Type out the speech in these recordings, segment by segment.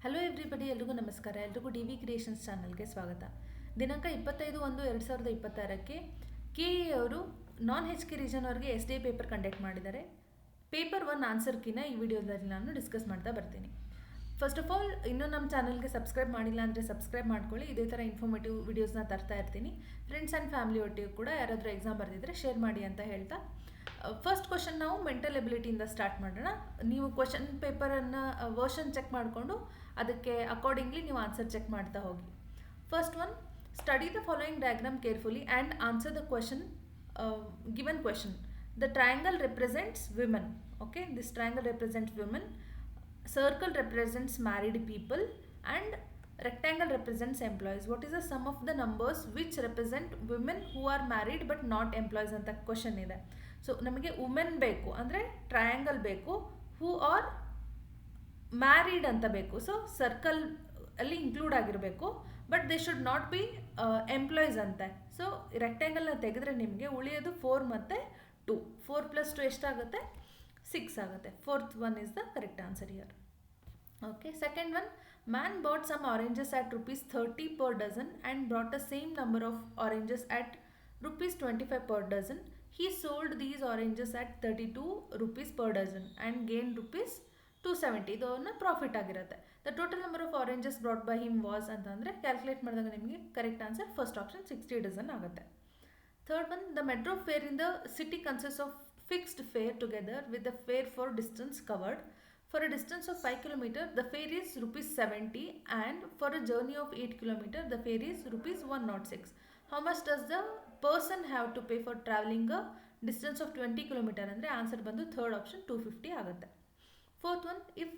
Hello everybody, ಎಲ್ರಿಗೂ ನಮಸ್ಕಾರ. ಎಲ್ರಿಗೂ ಡಿ ವಿ ಕ್ರಿಯೇಷನ್ಸ್ ಚಾನಲ್ಗೆ ಸ್ವಾಗತ. ದಿನಾಂಕ 25/1/2026 ಕೆ ಇ ಅವರು ನಾನ್ ಹೆಚ್ ಕೆ ರೀಜನ್ ಅವ್ರಿಗೆ S D A paper conduct ಮಾಡಿದ್ದಾರೆ. ಪೇಪರ್ 1 ಆನ್ಸರ್ ಕೀನ ಈ ವಿಡಿಯೋದಲ್ಲಿ ನಾನು ಡಿಸ್ಕಸ್ ಮಾಡ್ತಾ ಬರ್ತೀನಿ. ಫಸ್ಟ್ ಆಫ್ ಆಲ್, ಇನ್ನೂ ನಮ್ಮ ಚಾನಲ್ಗೆ ಸಬ್ಸ್ಕ್ರೈಬ್ ಮಾಡಿಲ್ಲ ಅಂದರೆ ಸಬ್ಸ್ಕ್ರೈಬ್ ಮಾಡ್ಕೊಳ್ಳಿ. ಇದೇ ಥರ ಇನ್ಫಾರ್ಮೇಟಿವ್ ವಿಡಿಯೋಸ್ನ ತರ್ತಾ ಇರ್ತೀನಿ. ಫ್ರೆಂಡ್ಸ್ ಆ್ಯಂಡ್ ಫ್ಯಾಮಿಲಿ ಒಟ್ಟಿಗೆ ಕೂಡ ಯಾರಾದರೂ ಎಕ್ಸಾಮ್ ಬರೆದಿದ್ರೆ ಶೇರ್ ಮಾಡಿ ಅಂತ ಹೇಳ್ತಾ, ಫಸ್ಟ್ ಕ್ವಶನ್ ನಾವು ಮೆಂಟಲ್ ಎಬಿಲಿಟಿಯಿಂದ ಸ್ಟಾರ್ಟ್ ಮಾಡೋಣ. ನೀವು ಕ್ವಶನ್ ಪೇಪರನ್ನು ವರ್ಷನ್ ಚೆಕ್ ಮಾಡಿಕೊಂಡು ಅದಕ್ಕೆ ಅಕಾರ್ಡಿಂಗ್ಲಿ ನೀವು ಆನ್ಸರ್ ಚೆಕ್ ಮಾಡ್ತಾ ಹೋಗಿ. First one, study the following diagram carefully and answer the question given question. The triangle represents women. Okay, this triangle represents women. Circle represents married people and rectangle represents employees. What is the sum of the numbers which represent women who are married but not employees ಅಂತ question ಇದೆ. So ನಮಗೆ women ಬೇಕು ಅಂದರೆ triangle ಬೇಕು, who are married ಅಂತ ಬೇಕು. So circle ಅಲ್ಲಿ include ಆಗಿರಬೇಕು, but they should not be employees ಅಂತೆ. ಸೊ ರೆಕ್ಟ್ಯಾಂಗಲ್ನ ತೆಗೆದ್ರೆ ನಿಮಗೆ ಉಳಿಯೋದು 4 ಮತ್ತು 2. 4 + 2 ಎಷ್ಟಾಗುತ್ತೆ? 6 ಆಗುತ್ತೆ. Fourth one is the correct answer here. Okay, second one, man bought some oranges at ₹30 per dozen and brought the same number of oranges at ₹25 per dozen. He sold these oranges at ₹32 per dozen and gained ₹270. ಇದನ್ನ profit ಆಗಿರುತ್ತೆ. The total number of oranges brought by him was ಅಂತಂದರೆ calculate ಮಾಡಿದಾಗ ನಿಮಗೆ correct answer first option 60 dozen ಆಗುತ್ತೆ. Third one, the metro fare in the city consist of fixed fare together with the fare for distance covered. For a distance of 5 km, the fare is ₹70, and for a journey of 8 km, the fare is ₹106. How much does the person have to pay for traveling a distance of 20 km? ಅಂದರೆ answer ಬಂದು third option 250 ಆಗುತ್ತೆ. Fourth one, if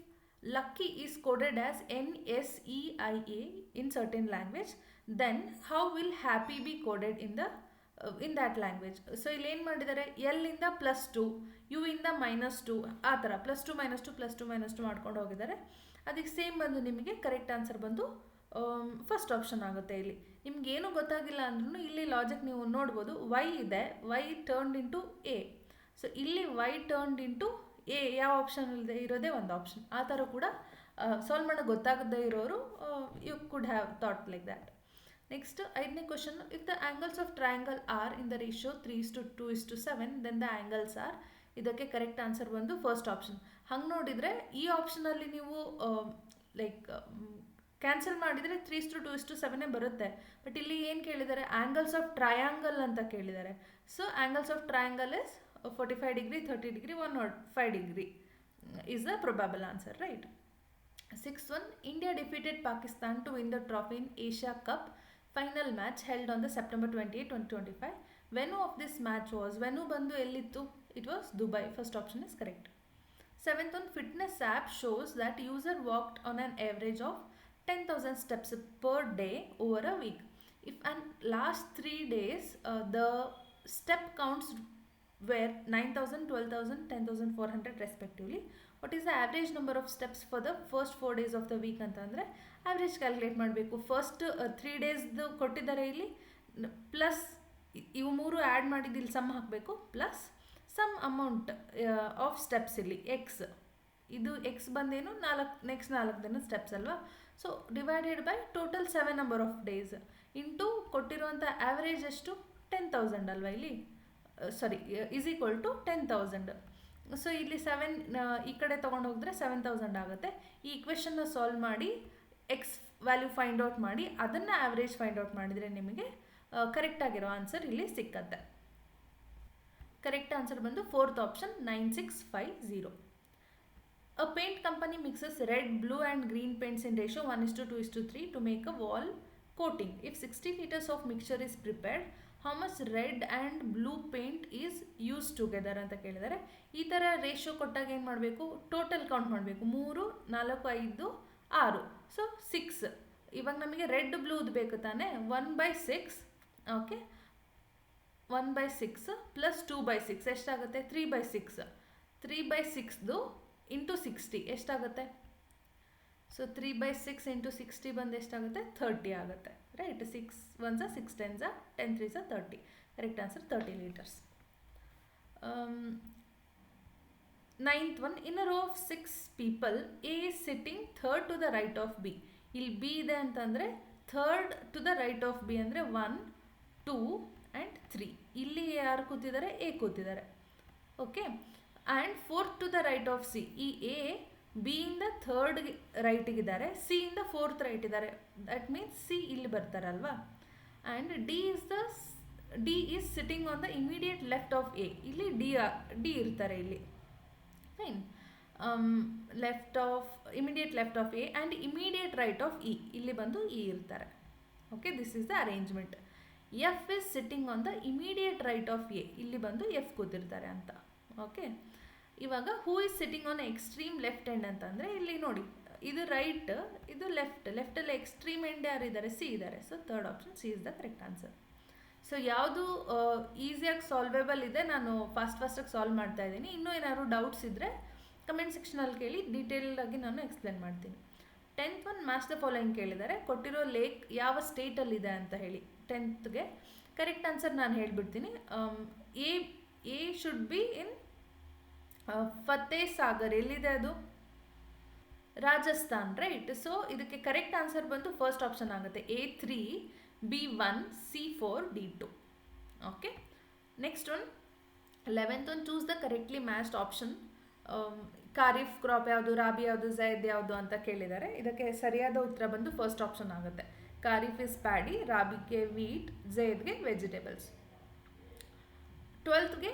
lucky is coded as NSEIA in certain language, then how will happy be coded in that language? So ಇಲ್ಲಿ ಏನು ಮಾಡಿದ್ದಾರೆ, L ಇಂದ +2, you ಇಂದ -2, ಆ ಥರ +2 -2 +2 -2 ಮಾಡ್ಕೊಂಡು ಹೋಗಿದ್ದಾರೆ. ಅದಕ್ಕೆ ಸೇಮ್ ಬಂದು ನಿಮಗೆ ಕರೆಕ್ಟ್ ಆನ್ಸರ್ ಬಂದು ಫಸ್ಟ್ ಆಪ್ಷನ್ ಆಗುತ್ತೆ. ಇಲ್ಲಿ ನಿಮ್ಗೆ ಏನೂ ಗೊತ್ತಾಗಿಲ್ಲ ಅಂದ್ರೂ ಇಲ್ಲಿ ಲಾಜಿಕ್ ನೀವು ನೋಡ್ಬೋದು. ವೈ ಇದೆ, Y turned into A. So ಇಲ್ಲಿ ವೈ ಟರ್ನ್ಡ್ ಇಂಟು ಎ, ಯಾವ ಆಪ್ಷನ್ ಇರೋದೇ ಒಂದು ಆಪ್ಷನ್. ಆ ಥರ ಕೂಡ ಸಾಲ್ವ್ ಮಾಡೋಕ್ಕೆ ಗೊತ್ತಾಗದೇ ಇರೋರು you could have thought like that. Next ಐದನೇ question, if the angles of triangle are in the ratio 3:2:7, then the angles are. ಇದಕ್ಕೆ ಕರೆಕ್ಟ್ ಆನ್ಸರ್ ಬಂದು ಫಸ್ಟ್ ಆಪ್ಷನ್. ಹಂಗೆ ನೋಡಿದರೆ ಈ ಆಪ್ಷನಲ್ಲಿ ನೀವು ಲೈಕ್ ಕ್ಯಾನ್ಸಲ್ ಮಾಡಿದರೆ 3:2:7 ಬರುತ್ತೆ. ಬಟ್ ಇಲ್ಲಿ ಏನು ಕೇಳಿದ್ದಾರೆ, ಆ್ಯಂಗಲ್ಸ್ ಆಫ್ ಟ್ರಯಾಂಗಲ್ ಅಂತ ಕೇಳಿದ್ದಾರೆ. So angles of triangle is 45 degree, 30 degree, 105 degree is the probable answer, right? Sixth one, India defeated Pakistan to win the trophy in Asia Cup final match held on the September 28, 2025. Venue of this match was, venue bandu ellittu? It was Dubai. First option is correct. Seventh one, fitness app shows that user walked on an average of 10,000 steps per day over a week. If and last 3 days the step counts were 9,000, 12,000, 10,400 respectively, what is the average number of steps for the first 4 days of the week ಅಂತಂದರೆ average calculate ಮಾಡಬೇಕು. First 3 ಡೇಸ್ದು ಕೊಟ್ಟಿದ್ದಾರೆ ಇಲ್ಲಿ, plus ಇವು 3 add ಮಾಡಿದ್ದು ಇಲ್ಲಿ sum ಹಾಕಬೇಕು, plus sum amount of steps ಇಲ್ಲಿ X. ಇದು ಎಕ್ಸ್ ಬಂದೇನು ನೆಕ್ಸ್ಟ್ 4 ದಿನ ಸ್ಟೆಪ್ಸ್ ಅಲ್ವಾ. So divided by total 7 number of days into ಕೊಟ್ಟಿರುವಂಥ ಆ್ಯಾವ್ರೇಜ್ ಎಷ್ಟು 10,000 ಅಲ್ವಾ ಇಲ್ಲಿ, sorry is equal to 10,000. So ಇಲ್ಲಿ 7 ಈ ಕಡೆ ತೊಗೊಂಡು ಹೋಗಿದ್ರೆ 7,000 ಆಗುತ್ತೆ. ಈ ಇಕ್ವೇಷನ್ನ ಸಾಲ್ವ್ ಮಾಡಿ ಎಕ್ಸ್ ವ್ಯಾಲ್ಯೂ ಫೈಂಡ್ ಔಟ್ ಮಾಡಿ ಅದನ್ನು ಆ್ಯಾವ್ರೇಜ್ ಫೈಂಡ್ ಔಟ್ ಮಾಡಿದರೆ ನಿಮಗೆ ಕರೆಕ್ಟ್ ಆಗಿರೋ ಆನ್ಸರ್ ಇಲ್ಲಿ ಸಿಕ್ಕತ್ತೆ. ಕರೆಕ್ಟ್ ಆನ್ಸರ್ ಬಂದು fourth option 9650. A paint company mixes red, blue and green paints in ratio 1:2:3 to make a wall coating. If 60 liters of mixture is prepared, how much red and blue paint is used together ಅಂತ ಕೇಳಿದ್ದಾರೆ. ಈ ಥರ ratio ಕೊಟ್ಟಾಗ ಏನು ಮಾಡಬೇಕು, total count ಮಾಡಬೇಕು. 3, 4, 5, 6. So 6. ಇವಾಗ ನಮಗೆ ರೆಡ್ ಬ್ಲೂದು ಬೇಕು ತಾನೆ, 1/6. ಓಕೆ, 1/6 ಪ್ಲಸ್ 2/6 ಎಷ್ಟಾಗುತ್ತೆ, 3/6. 3/6ದು ಇಂಟು 60 ಎಷ್ಟಾಗುತ್ತೆ? ಸೊ 3/6 ಇಂಟು 60 ಬಂದು ಎಷ್ಟಾಗುತ್ತೆ, 30 ಆಗುತ್ತೆ, right. 6 1s 6 10s 10 3s 30. Correct answer 30 litres. Ninth one, in a row of 6 people, A is sitting third to the right of B. ಇಲ್ಲಿ ಬಿ ಇದೆ ಅಂತಂದರೆ third to the right of B ಅಂದರೆ 1, 2 and 3. ಇಲ್ಲಿ ಯಾರು ಕೂತಿದ್ದಾರೆ? A ಕೂತಿದ್ದಾರೆ. Okay, and fourth to the right of C. ಈ A B ಇಂದ ಥರ್ಡ್ ರೈಟಿಗಿದ್ದಾರೆ, ಸಿ ಇಂದ ಫೋರ್ತ್ ರೈಟ್ ಇದ್ದಾರೆ. ದಟ್ ಮೀನ್ಸ್ ಸಿ ಇಲ್ಲಿ ಬರ್ತಾರಲ್ವಾ. And D is sitting on the immediate left of A. ಇಲ್ಲಿ ಡಿ ಇರ್ತಾರೆ ಇಲ್ಲಿ. Fine. Immediate left of A and immediate right of E. ಇಲ್ಲಿ ಬಂದು ಇ ಇರ್ತಾರೆ. Okay, this is the arrangement. F is sitting on the immediate right of A. ಇಲ್ಲಿ ಬಂದು F ಕೂತಿರ್ತಾರೆ ಅಂತ. ಓಕೆ, ಇವಾಗ who is sitting on extreme left end ಅಂತಂದರೆ ಇಲ್ಲಿ ನೋಡಿ, ಇದು ರೈಟ್, ಇದು ಲೆಫ್ಟಲ್ಲಿ ಎಕ್ಸ್ಟ್ರೀಮ್ ಎಂಡ್ ಯಾರಿದ್ದಾರೆ? ಸಿ ಇದ್ದಾರೆ. So third option C is the correct answer. So ಯಾವುದು ಈಸಿಯಾಗಿ ಸಾಲ್ವೇಬಲ್ ಇದೆ, ನಾನು ಫಾಸ್ಟಾಗಿ ಸಾಲ್ವ್ ಮಾಡ್ತಾ ಇದ್ದೀನಿ. ಇನ್ನೂ ಏನಾದ್ರು ಡೌಟ್ಸ್ ಇದ್ದರೆ ಕಮೆಂಟ್ ಸೆಕ್ಷನಲ್ಲಿ ಕೇಳಿ, ಡೀಟೇಲಾಗಿ ನಾನು ಎಕ್ಸ್ಪ್ಲೇನ್ ಮಾಡ್ತೀನಿ. 10th one, match the following ಕೇಳಿದ್ದಾರೆ. ಕೊಟ್ಟಿರೋ ಲೇಕ್ ಯಾವ ಸ್ಟೇಟಲ್ಲಿದೆ ಅಂತ ಹೇಳಿ 10th ಕರೆಕ್ಟ್ ಆನ್ಸರ್ ನಾನು ಹೇಳ್ಬಿಡ್ತೀನಿ. ಎ ಶುಡ್ ಬಿ ಇನ್ ಫತೇ ಸಾಗರ್. ಎಲ್ಲಿದೆ ಅದು? ರಾಜಸ್ಥಾನ್, ರೈಟ್. ಸೊ ಇದಕ್ಕೆ ಕರೆಕ್ಟ್ ಆನ್ಸರ್ ಬಂದು ಫಸ್ಟ್ ಆಪ್ಷನ್ ಆಗುತ್ತೆ, A3, B1, C4, D2. Okay, next one 11th one, choose the correctly matched option. Kharif crop ಯಾವುದು, ರಾಬಿ ಯಾವುದು, ಝೈದ್ ಯಾವುದು ಅಂತ ಕೇಳಿದ್ದಾರೆ. ಇದಕ್ಕೆ ಸರಿಯಾದ ಉತ್ತರ ಬಂದು ಫಸ್ಟ್ ಆಪ್ಷನ್ ಆಗುತ್ತೆ. ಖಾರಿಫ್ ಇಸ್ ಪ್ಯಾಡಿ, ರಾಬಿಗೆ ವೀಟ್, ಝೈದ್ಗೆ ವೆಜಿಟೇಬಲ್ಸ್. 12th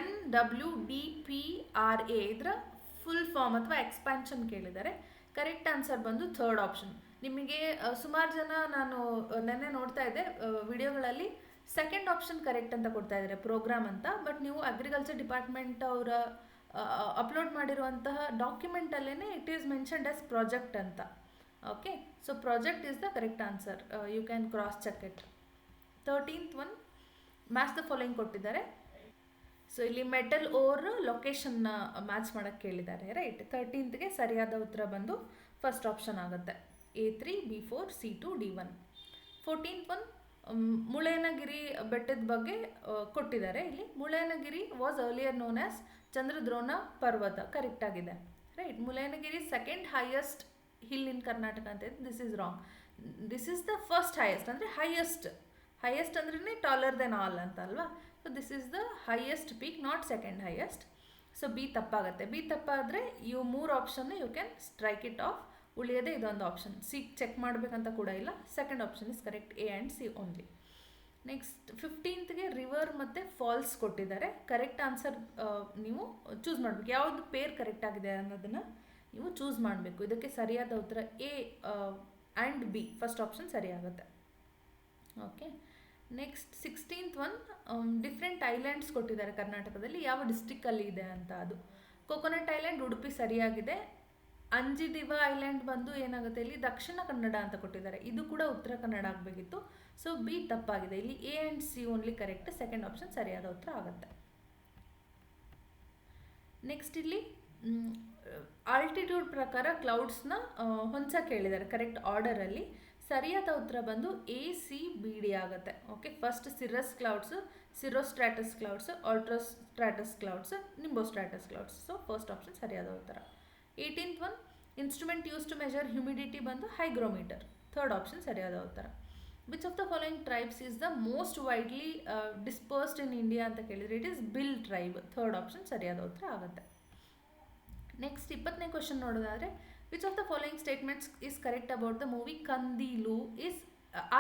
NWDPRA ಇದರ ಫುಲ್ ಫಾರ್ಮ್ ಅಥವಾ ಎಕ್ಸ್ಪ್ಯಾನ್ಷನ್ ಕೇಳಿದ್ದಾರೆ. ಕರೆಕ್ಟ್ ಆನ್ಸರ್ ಬಂದು ಥರ್ಡ್ ಆಪ್ಷನ್. ನಿಮಗೆ ಸುಮಾರು ಜನ, ನಾನು ನೆನ್ನೆ ನೋಡ್ತಾ ಇದ್ದೆ ವಿಡಿಯೋಗಳಲ್ಲಿ, ಸೆಕೆಂಡ್ ಆಪ್ಷನ್ ಕರೆಕ್ಟ್ ಅಂತ ಕೊಡ್ತಾ ಇದ್ದಾರೆ, ಪ್ರೋಗ್ರಾಮ್ ಅಂತ. ಬಟ್ ನೀವು ಅಗ್ರಿಕಲ್ಚರ್ ಡಿಪಾರ್ಟ್ಮೆಂಟ್ ಅವರ ಅಪ್ಲೋಡ್ ಮಾಡಿರುವಂತಹ ಡಾಕ್ಯುಮೆಂಟಲ್ಲೇ it is mentioned as project ಅಂತ. Okay, so project is the correct answer. You can cross check it. 13th one, match the following ಕೊಟ್ಟಿದ್ದಾರೆ. ಸೊ ಇಲ್ಲಿ ಮೆಟಲ್ ಓರ್ ಲೊಕೇಶನ್ನ ಮ್ಯಾಚ್ ಮಾಡೋಕ್ಕೆ ಕೇಳಿದ್ದಾರೆ, ರೈಟ್. 13th ಸರಿಯಾದ ಉತ್ತರ ಬಂದು ಫಸ್ಟ್ ಆಪ್ಷನ್ ಆಗುತ್ತೆ, A3, B4, C2, D1. 14th one, Mullayanagiri ಬೆಟ್ಟದ ಬಗ್ಗೆ ಕೊಟ್ಟಿದ್ದಾರೆ. ಇಲ್ಲಿ Mullayanagiri was earlier known as Chandradrona Parvata. Correct ಆಗಿದೆ, right. Mullayanagiri second highest hill in Karnataka ಅಂತ ಇದೆ. This is wrong. This is the first highest, ಅಂದರೆ ಹೈಯೆಸ್ಟ್ ಅಂದ್ರೆ ಟಾಲರ್ ದೆನ್ ಆಲ್ ಅಂತ ಅಲ್ವಾ. So this is the highest peak, not second highest. So B ತಪ್ಪಾಗುತ್ತೆ. B ತಪ್ಪಾದರೆ ಇವು 3 option you can strike it off. ಉಳಿಯೋದೇ ಇದೊಂದು ಆಪ್ಷನ್. ಸಿ ಚೆಕ್ ಮಾಡಬೇಕಂತ ಕೂಡ ಇಲ್ಲ. Second option is correct, A and C only. Next 15th river ಮತ್ತು falls ಕೊಟ್ಟಿದ್ದಾರೆ. ಕರೆಕ್ಟ್ ಆನ್ಸರ್ ನೀವು ಚೂಸ್ ಮಾಡಬೇಕು. ಯಾವುದು ಪೇರ್ ಕರೆಕ್ಟ್ ಆಗಿದೆ ಅನ್ನೋದನ್ನು ನೀವು ಚೂಸ್ ಮಾಡಬೇಕು. ಇದಕ್ಕೆ ಸರಿಯಾದ ಉತ್ತರ A and B, first option ಸರಿಯಾಗುತ್ತೆ. Okay, next 16th one, different islands ಕೊಟ್ಟಿದ್ದಾರೆ ಕರ್ನಾಟಕದಲ್ಲಿ. ಯಾವ ಡಿಸ್ಟ್ರಿಕ್ಕಲ್ಲಿ ಇದೆ ಅಂತ. ಅದು ಕೊಕೊನಟ್ ಐಲ್ಯಾಂಡ್, ಉಡುಪಿ ಸರಿಯಾಗಿದೆ. ಅಂಜಿದಿವ ಐಲ್ಯಾಂಡ್ ಬಂದು ಏನಾಗುತ್ತೆ, ಇಲ್ಲಿ ದಕ್ಷಿಣ ಕನ್ನಡ ಅಂತ ಕೊಟ್ಟಿದ್ದಾರೆ. ಇದು ಕೂಡ ಉತ್ತರ ಕನ್ನಡ ಆಗಬೇಕಿತ್ತು. ಸೊ ಬಿ ತಪ್ಪಾಗಿದೆ. ಇಲ್ಲಿ A and C only correct. Second option ಸರಿಯಾದ ಉತ್ತರ ಆಗುತ್ತೆ. ನೆಕ್ಸ್ಟ್ ಇಲ್ಲಿ ಆಲ್ಟಿಟ್ಯೂಡ್ ಪ್ರಕಾರ ಕ್ಲೌಡ್ಸ್ನ ಹೊಂದ್ಸಕ್ಕೆ ಹೇಳಿದ್ದಾರೆ ಕರೆಕ್ಟ್ ಆರ್ಡರಲ್ಲಿ. ಸರಿಯಾದ ಉತ್ತರ ಬಂದು ACBD ಆಗುತ್ತೆ. Okay, first cirrus clouds, cirrostratus clouds, altostratus clouds, nimbostratus clouds. So first option ಸರಿಯಾದ ಉತ್ತರ. 18th one, instrument use to measure humidity ಬಂದು ಹೈಗ್ರೋಮೀಟರ್. ಥರ್ಡ್ ಆಪ್ಷನ್ ಸರಿಯಾದ ಉತ್ತರ. Which of the following tribes is the most widely dispersed in India ಅಂತ ಕೇಳಿದರೆ it is Bhil tribe. Third option ಸರಿಯಾದ ಉತ್ತರ ಆಗುತ್ತೆ. ನೆಕ್ಸ್ಟ್ 20ನೇ ಕ್ವಶನ್ ನೋಡೋದಾದರೆ, which of the following statements is correct about the movie ಕಂದೀಲು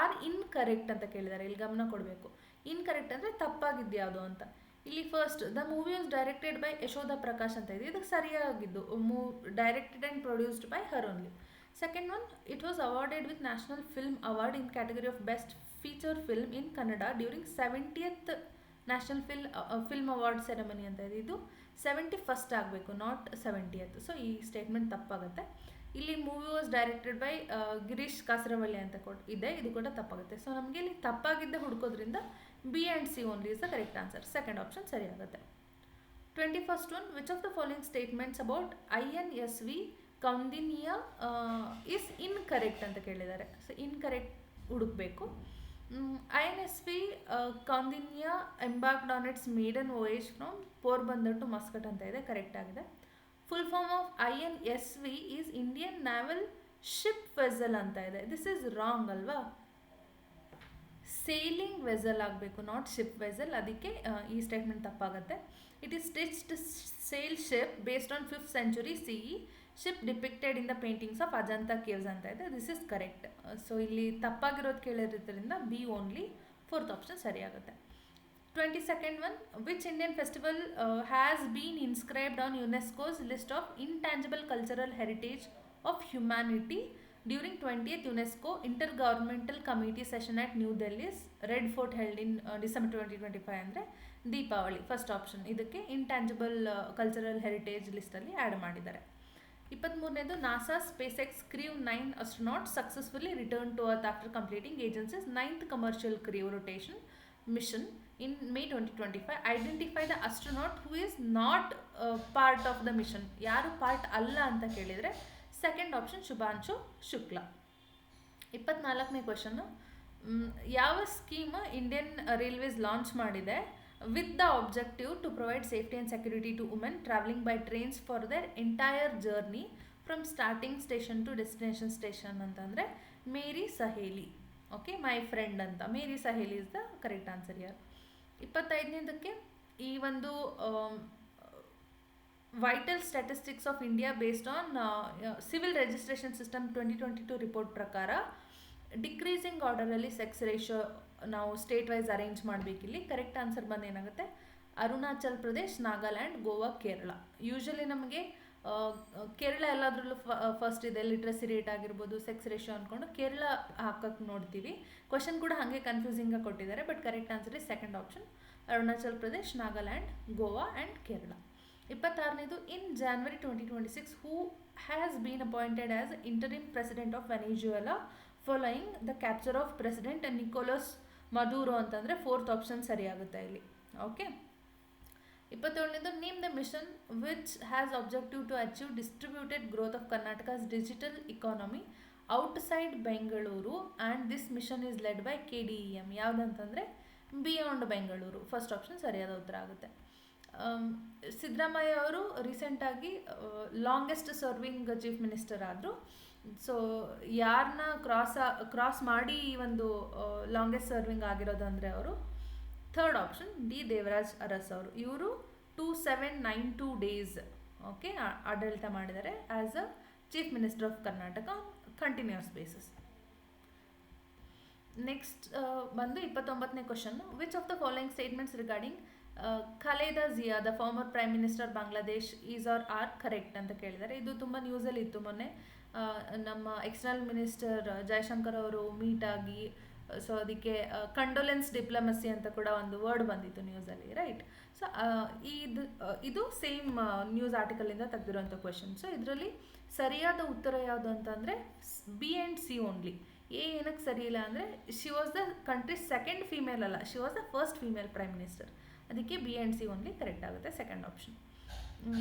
R incorrect ಅಂತ ಕೇಳಿದ್ದಾರೆ. ಇಲ್ಲಿ ಗಮನ ಕೊಡಬೇಕು. ಇನ್ಕರೆಕ್ಟ್ ಅಂದರೆ ತಪ್ಪಾಗಿದ್ದು ಯಾವುದು ಅಂತ. ಇಲ್ಲಿ first, the movie was directed by Yashoda Prakash ಅಂತ ಇದೆ. ಇದಕ್ಕೆ ಸರಿಯಾಗಿದ್ದು directed and produced by her only. Second one, it was awarded with national film award in category of best feature film in Kannada during 70th national film award ceremony ಅಂತ ಇದೆ. ಇದು 71st ಆಗಬೇಕು, not 70th. So ಈ statement ತಪ್ಪಾಗುತ್ತೆ. ಇಲ್ಲಿ movie was directed by Girish Kasaravalli ಅಂತ ಇದೆ. ಇದು ಕೂಡ ತಪ್ಪಾಗುತ್ತೆ. ಸೊ ನಮಗೆ ಇಲ್ಲಿ ತಪ್ಪಾಗಿದ್ದೇ ಹುಡ್ಕೋದ್ರಿಂದ B and C only is the correct answer. Second option ಸರಿಯಾಗುತ್ತೆ. 21st one, which of the following statements about INSV Kaundinya is incorrect ಅಂತ ಕೇಳಿದ್ದಾರೆ. ಸೊ ಇನ್ಕರೆಕ್ಟ್ ಹುಡುಕಬೇಕು. INSV Kaundinya embarked on its maiden voyage from Porbandar to Muscat ಅಂತ ಇದೆ, correct ಆಗಿದೆ. Full form of INSV is Indian naval ship vessel ಅಂತ ಇದೆ. This is wrong ಅಲ್ವಾ? Sailing vessel ಆಗಬೇಕು, ನಾಟ್ ಶಿಪ್ ವೆಸಲ್. ಅದಕ್ಕೆ ಈ ಸ್ಟೇಟ್ಮೆಂಟ್ ತಪ್ಪಾಗುತ್ತೆ. It is stitched sail ship based on 5th century CE ship depicted in the paintings of Ajanta caves ಅಂತ ಇದೆ. This is correct. So ಇಲ್ಲಿ ತಪ್ಪಾಗಿರೋದು ಕೇಳಿರೋದ್ರಿಂದ ಬಿ ಓನ್ಲಿ, 4th ಆಪ್ಷನ್ ಸರಿಯಾಗುತ್ತೆ. 22nd one, which Indian festival has been inscribed on UNESCO's list of intangible cultural heritage of humanity during 20th UNESCO Intergovernmental Committee session at New Delhi's Red Fort held in December 2025 ಅಂದರೆ Deepavali, first option. ಇದಕ್ಕೆ intangible cultural heritage ಲಿಸ್ಟಲ್ಲಿ add ಮಾಡಿದ್ದಾರೆ. 23ನೇದು, NASA SpaceX crew 9 astronaut successfully returned to Earth after completing agency's 9th commercial crew rotation mission in May 2025. Identify the astronaut who is not part of the mission. ಯಾರು part ಅಲ್ಲ ಅಂತ ಕೇಳಿದರೆ second option Shubhanshu Shukla. 24ನೇ question, ಯಾವ scheme Indian Railways launch ಮಾಡಿದೆ with the objective to provide safety and security to women traveling by trains for their entire journey from starting station to destination station ಅಂತಂದರೆ Meri Saheli. Okay, my friend ಅಂತ, Meri Saheli is the correct answer ಯಾರು. 25ನೇದಕ್ಕೆ, ಈ ಒಂದು vital statistics of India based on civil registration system 2022 report ಪ್ರಕಾರ decreasing ಆರ್ಡರಲ್ಲಿ sex ratio ನಾವು state wise arrange ಮಾಡಬೇಕಿಲ್ಲಿ. ಕರೆಕ್ಟ್ ಆನ್ಸರ್ ಬಂದು ಏನಾಗುತ್ತೆ, ಅರುಣಾಚಲ್ ಪ್ರದೇಶ್, ನಾಗಾಲ್ಯಾಂಡ್, ಗೋವಾ, ಕೇರಳ. ಯೂಶಲಿ ನಮಗೆ ಕೇರಳ ಎಲ್ಲದರಲ್ಲೂ ಫಸ್ಟ್ ಇದೆ, ಲಿಟ್ರಸಿ ರೇಟ್ ಆಗಿರ್ಬೋದು, ಸೆಕ್ಸ್ ರೇಷಿಯೋ ಅಂದ್ಕೊಂಡು ಕೇರಳ ಹಾಕಕ್ಕೆ ನೋಡ್ತೀವಿ. ಕ್ವಶನ್ ಕೂಡ ಹಾಗೆ ಕನ್ಫ್ಯೂಸಿಂಗಾಗಿ ಕೊಟ್ಟಿದ್ದಾರೆ, but correct answer is second option, Arunachal Pradesh, Nagaland, Goa and Kerala. 26ನೇದು, in January 2026 who has been appointed as interim president of Venezuela following the capture of president Nicolas Maduro ಅಂತಂದರೆ 4th ಆಪ್ಷನ್ ಸರಿಯಾಗುತ್ತೆ ಇಲ್ಲಿ. ಓಕೆ, 27ನೇದು, name the mission which has objective to achieve distributed growth of Karnataka's digital economy outside Bengaluru and this mission is led by KDEM. ಯಾವುದಂತಂದರೆ beyond Bengaluru, first option ಸರಿಯಾದ ಉತ್ತರ ಆಗುತ್ತೆ. ಸಿದ್ದರಾಮಯ್ಯ ಅವರು ರೀಸೆಂಟಾಗಿ ಲಾಂಗೆಸ್ಟ್ ಸರ್ವಿಂಗ್ ಚೀಫ್ ಮಿನಿಸ್ಟರ್ ಆದರು. ಸೊ ಯಾರನ್ನ ಕ್ರಾಸ್ ಮಾಡಿ ಈ ಒಂದು ಲಾಂಗೆಸ್ಟ್ ಸರ್ವಿಂಗ್ ಆಗಿರೋದು ಅಂದರೆ ಅವರು, third option D Devaraj Urs ಅವರು. ಇವರು 2792 days ಓಕೆ ಆಡಳಿತ ಮಾಡಿದ್ದಾರೆ as a chief minister of Karnataka continuous basis. Next ಬಂದು 29ನೇ question, which of the following statements regarding Khaleda Zia the former prime minister Bangladesh is are correct ಅಂತ ಕೇಳಿದ್ದಾರೆ. ಇದು ತುಂಬ ನ್ಯೂಸಲ್ಲಿ ಇತ್ತು ಮೊನ್ನೆ. ನಮ್ಮ ಎಕ್ಸ್ಟರ್ನಲ್ ಮಿನಿಸ್ಟರ್ ಜಯಶಂಕರ್ ಅವರು ಮೀಟ್ ಆಗಿ, ಸೊ ಅದಕ್ಕೆ ಕಂಡೋಲೆನ್ಸ್ ಡಿಪ್ಲೊಮಸಿ ಅಂತ ಕೂಡ ಒಂದು ವರ್ಡ್ ಬಂದಿತ್ತು ನ್ಯೂಸಲ್ಲಿ, ರೈಟ್? ಸೊ ಇದು ಸೇಮ್ ನ್ಯೂಸ್ ಆರ್ಟಿಕಲಿಂದ ತೆಗೆದಿರೋಂಥ ಕ್ವೆಶನ್. ಸೊ ಇದರಲ್ಲಿ ಸರಿಯಾದ ಉತ್ತರ ಯಾವುದು ಅಂತಂದರೆ ಬಿ ಆ್ಯಂಡ್ ಸಿ ಓನ್ಲಿ. ಏನಕ್ಕೆ ಸರಿ ಇಲ್ಲ ಅಂದರೆ she was the country's second female ಅಲ್ಲ, she was the first female prime minister. ಅದಕ್ಕೆ B and C only correct ಆಗುತ್ತೆ, second option.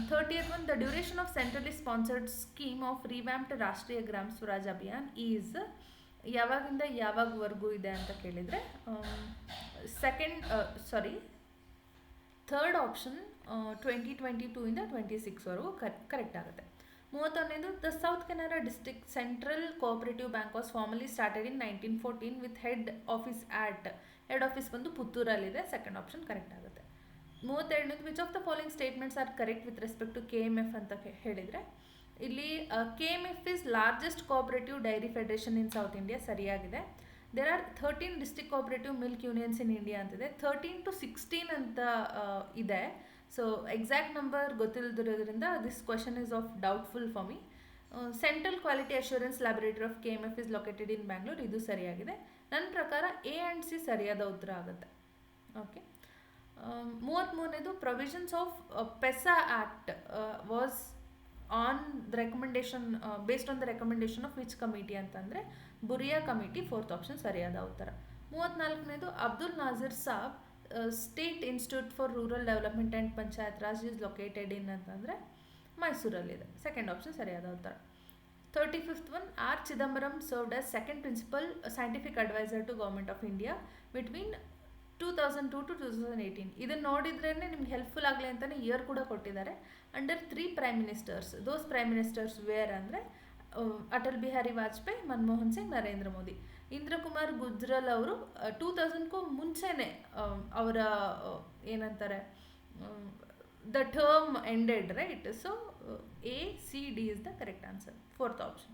30th one, the duration of centrally sponsored scheme of revamped ರಾಷ್ಟ್ರೀಯ ಗ್ರಾಮ Swaraj Abhiyan is ಯಾವಾಗಿಂದ ಯಾವಾಗವರೆಗೂ ಇದೆ ಅಂತ ಕೇಳಿದರೆ third option 2022ಇಂದ 26ವರೆಗೂ ಕರೆಕ್ಟ್ ಆಗುತ್ತೆ. 31ನೇದು, the South Canara district central cooperative bank was formally started in 1914 with head office ಬಂದು ಪುತ್ತೂರಲ್ಲಿದೆ, ಸೆಕೆಂಡ್ ಆಪ್ಷನ್ ಕರೆಕ್ಟ್ ಆಗುತ್ತೆ. 32ನೇದು, which of the following statements are correct with respect to KMF ಅಂತ ಹೇಳಿದರೆ ಇಲ್ಲಿ KMF is largest cooperative dairy federation in South India, ಸರಿಯಾಗಿದೆ. There are 13 district cooperative milk unions in India ಅಂತಿದೆ, 13 to 16 ಅಂತ ಇದೆ. So exact number ಗೊತ್ತಿಲ್ಲದಿರೋದ್ರಿಂದ this question is of doubtful for me. Central quality assurance laboratory of KMF is located in Bangalore, ಇದು ಸರಿಯಾಗಿದೆ. ನನ್ನ ಪ್ರಕಾರ A and C ಸರಿಯಾದ ಉತ್ತರ ಆಗುತ್ತೆ. ಓಕೆ, 33ನೇದು, provisions of PESA act was on the recommendation based on the recommendation of which committee ಅಂತಂದರೆ Bhuria committee, fourth option ಸರಿಯಾದ ಉತ್ತರ. 34ನೇದು, Abdul Nazir Sab state institute for rural development and Panchayat Raj is located in ಅಂತಂದರೆ ಮೈಸೂರಲ್ಲಿದೆ, ಸೆಕೆಂಡ್ ಆಪ್ಷನ್ ಸರಿಯಾದ ಉತ್ತರ. 35th one, R. Chidambaram served as second principal scientific advisor to Government of India between 2002 to 2018. ಇದನ್ನು ನೋಡಿದ್ರೇ ನಿಮ್ಗೆ ಹೆಲ್ಪ್ಫುಲ್ ಆಗಲಿ ಅಂತಲೇ ಇಯರ್ ಕೂಡ ಕೊಟ್ಟಿದ್ದಾರೆ. Under 3 prime ministers. Those prime ministers were ಅಂದರೆ ಅಟಲ್ ಬಿಹಾರಿ ವಾಜಪೇಯಿ, ಮನಮೋಹನ್ ಸಿಂಗ್, ನರೇಂದ್ರ ಮೋದಿ. ಇಂದ್ರ ಕುಮಾರ್ ಗುಜ್ರಲ್ ಅವರು 2000ಕ್ಕೂ ಮುಂಚೆನೇ ಅವರ ಏನಂತಾರೆ the term ended, right? So A, C, D is the correct answer. Fourth option.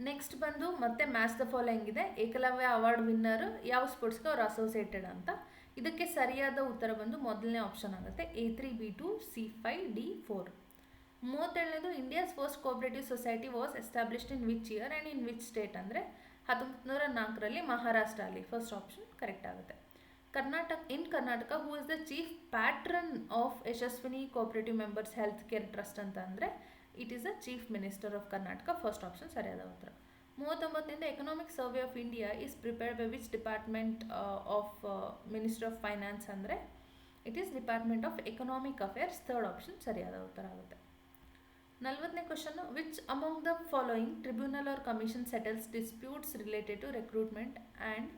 Next ಬಂದು ಮತ್ತೆ ಮ್ಯಾಚ್ ದ ಫಾಲೋಯಿಂಗ್ ಇದೆ. ಏಕಲವ್ಯ ಅವಾರ್ಡ್ ವಿನ್ನರ್ ಯಾವ ಸ್ಪೋರ್ಟ್ಸ್ಗೆ ಅವ್ರು ಅಸೋಸಿಯೇಟೆಡ್ ಅಂತ. ಇದಕ್ಕೆ ಸರಿಯಾದ ಉತ್ತರ ಬಂದು ಮೊದಲನೇ ಆಪ್ಷನ್ ಆಗುತ್ತೆ, A3, B2, C5, D4. 37ನೇದು, India's first cooperative society was established in which year and in which state ಅಂದರೆ 1904ರಲ್ಲಿ ಮಹಾರಾಷ್ಟ್ರ ಅಲ್ಲಿ. ಫಸ್ಟ್ ಆಪ್ಷನ್ ಕರೆಕ್ಟ್ ಆಗುತ್ತೆ. Karnataka who is the chief patron of Yashasvini cooperative members health care trust ಅಂತ ಅಂದರೆ it is the chief minister of Karnataka. First option ಸರಿಯಾದ ಉತ್ತರ. 39ನೇದು, economic survey of India is prepared by which department of ministry of finance ಅಂದರೆ it is department of economic affairs. Third option ಸರಿಯಾದ ಉತ್ತರ ಆಗುತ್ತೆ. 40ನೇ question, which among the following tribunal or commission settles disputes related to recruitment and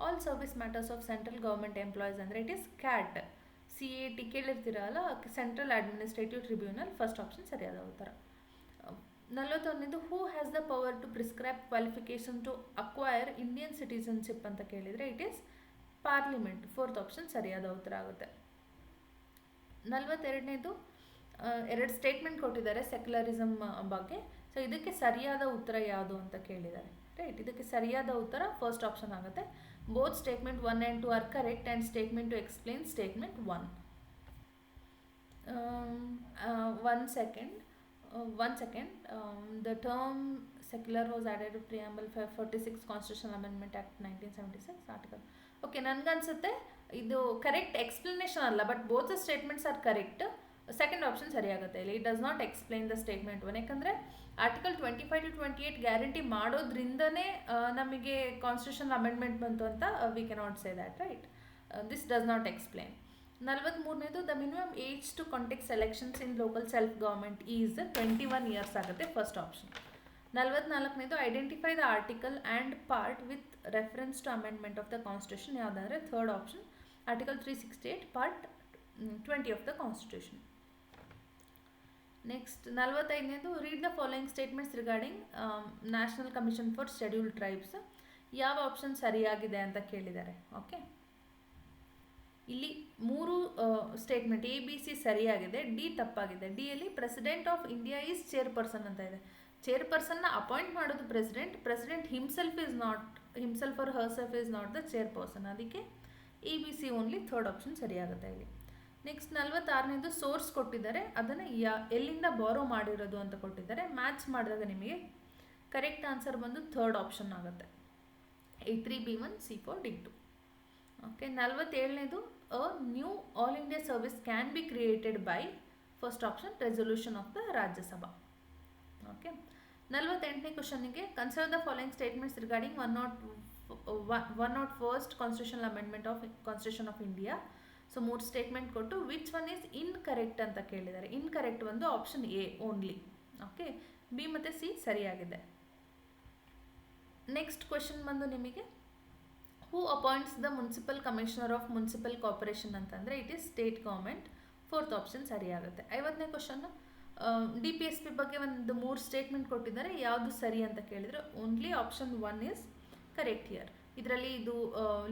all service matters of central government employees ಅಂದರೆ it is CAT. CAT ಕೇಳಿರ್ತೀರಲ್ಲ, central administrative tribunal. First option ಸರಿಯಾದ ಉತ್ತರ. 41ನೇದು, who has the power to prescribe qualification to acquire Indian citizenship ಅಂತ ಕೇಳಿದರೆ it is parliament. Fourth option ಸರಿಯಾದ ಉತ್ತರ ಆಗುತ್ತೆ. 42ನೇದು, ಎರಡು ಸ್ಟೇಟ್ಮೆಂಟ್ ಕೊಟ್ಟಿದ್ದಾರೆ ಸೆಕ್ಯುಲರಿಸಮ್ ಬಗ್ಗೆ. ಸೊ ಇದಕ್ಕೆ ಸರಿಯಾದ ಉತ್ತರ ಯಾವುದು ಅಂತ ಕೇಳಿದ್ದಾರೆ, ರೈಟ್? ಇದಕ್ಕೆ ಸರಿಯಾದ ಉತ್ತರ ಫಸ್ಟ್ ಆಪ್ಷನ್ ಆಗುತ್ತೆ. Both statement 1 and 2 are correct and statement two explain statement 1. One second. The term secular was added to preamble 46 Constitutional Amendment Act 1976 article. Okay, ನನಗನ್ಸುತ್ತೆ ಇದು ಕರೆಕ್ಟ್ ಎಕ್ಸ್ಪ್ಲನೇಷನ್ ಅಲ್ಲ, but both the statements are correct. Second option ಸರಿಯಾಗುತ್ತೆ. ಇಲ್ಲಿ it does not explain the statement 1. ಯಾಕಂದರೆ article 25 to 28 guarantee ಮಾಡೋದ್ರಿಂದನೇ ನಮಗೆ constitution amendment ಬಂತು ಅಂತ we cannot say that, right? This does not explain. 43ನೇದು, the minimum age to contest elections in local self government is 21 years ಆಗುತ್ತೆ. First option. 44ನೇದು, identify the article and part with reference to amendment of the constitution ಯಾವುದಂದರೆ third option, article 368 part 20 of the constitution. Next 45ನೇದು, read the following statements regarding national commission for scheduled tribes. ಯಾವ option ಸರಿಯಾಗಿದೆ ಅಂತ ಕೇಳಿದ್ದಾರೆ. Okay, ಇಲ್ಲಿ 3 statement A, B, C ಸರಿಯಾಗಿದೆ, D ತಪ್ಪಾಗಿದೆ. D ಯಲ್ಲಿ president of India is chairperson ಅಂತ ಇದೆ. ಚೇರ್ಪರ್ಸನ್ನ ಅಪಾಯಿಂಟ್ ಮಾಡೋದು president himself or herself is not the chairperson. ಅದಕ್ಕೆ A, B, C only. Third option ಸರಿಯಾಗುತ್ತೆ ಇಲ್ಲಿ. ನೆಕ್ಸ್ಟ್ 46ನೇದು, ಸೋರ್ಸ್ ಕೊಟ್ಟಿದ್ದಾರೆ, ಅದನ್ನು ಎಲ್ಲಿಂದ ಬಾರೋ ಮಾಡಿರೋದು ಅಂತ ಕೊಟ್ಟಿದ್ದಾರೆ. ಮ್ಯಾಚ್ ಮಾಡಿದಾಗ ನಿಮಗೆ ಕರೆಕ್ಟ್ ಆನ್ಸರ್ ಬಂದು ಥರ್ಡ್ ಆಪ್ಷನ್ ಆಗುತ್ತೆ, A3, B1, C4, D2. Okay, 47ನೇದು, a new all India service can be created by first option resolution of the Rajya Sabha. Okay, 48ನೇ ಕ್ವಶನ್ಗೆ consider the following statements regarding 101st constitutional amendment of constitution of India. So 3 statement ಕೊಟ್ಟು which one is incorrect ಅಂತ ಕೇಳಿದ್ದಾರೆ. Incorrect ಒಂದು option A only. Okay, B ಮತ್ತು C ಸರಿಯಾಗಿದೆ. Next question ಬಂದು ನಿಮಗೆ ಹೂ appoints the municipal commissioner of municipal corporation ಅಂತಂದರೆ it is state government. Fourth option ಸರಿಯಾಗುತ್ತೆ. 50ನೇ ಕ್ವಶನ್, DPSP ಬಗ್ಗೆ ಒಂದು 3 ಸ್ಟೇಟ್ಮೆಂಟ್ ಕೊಟ್ಟಿದ್ದಾರೆ, ಯಾವುದು ಸರಿ ಅಂತ ಕೇಳಿದರೆ only option 1 is correct here. ಇದರಲ್ಲಿ ಇದು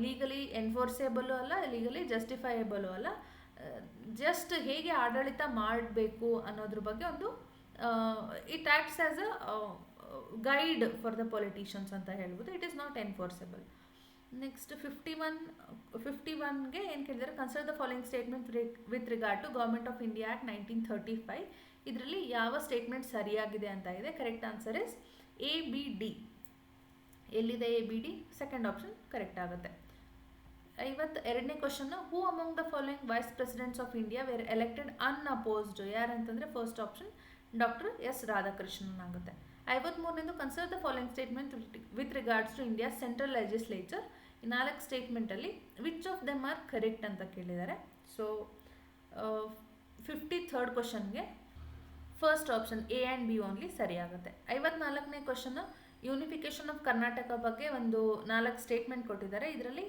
ಲೀಗಲಿ ಎನ್ಫೋರ್ಸೇಬಲು ಅಲ್ಲ, ಲೀಗಲಿ ಜಸ್ಟಿಫೈಯೇಬಲು ಅಲ್ಲ, ಜಸ್ಟ್ ಹೇಗೆ ಆಡಳಿತ ಮಾಡಬೇಕು ಅನ್ನೋದ್ರ ಬಗ್ಗೆ ಒಂದು it acts as a guide for the politicians ಅಂತ ಹೇಳ್ಬೋದು. It is not enforceable. Next 51ಗೆ ಏನು ಕೇಳಿದ್ದಾರೆ, consider the following statement with regard to government of India act 1935. ಇದರಲ್ಲಿ ಯಾವ ಸ್ಟೇಟ್ಮೆಂಟ್ ಸರಿಯಾಗಿದೆ ಅಂತ ಇದೆ. Correct answer is A, B, D. ಎಲ್ಲಿದೆ A, B, D? Second option correct ಆಗುತ್ತೆ. 52ನೇ question, who among the following vice presidents of India were elected unopposed. ಯಾರಂತಂದರೆ first option doctor S. Radhakrishnan ಆಗುತ್ತೆ. 53ನೇದು, consider the following statement with regards to India central legislature. ಈ 4 ಸ್ಟೇಟ್ಮೆಂಟಲ್ಲಿ which of them are correct ಅಂತ ಕೇಳಿದ್ದಾರೆ. So 53rd ಕ್ವಶನ್ಗೆ first option A and B only ಸರಿಯಾಗುತ್ತೆ. 54ನೇ ಕ್ವಶನ್, ಯೂನಿಫಿಕೇಶನ್ ಆಫ್ ಕರ್ನಾಟಕ ಬಗ್ಗೆ ಒಂದು 4 ಸ್ಟೇಟ್ಮೆಂಟ್ ಕೊಟ್ಟಿದ್ದಾರೆ. ಇದರಲ್ಲಿ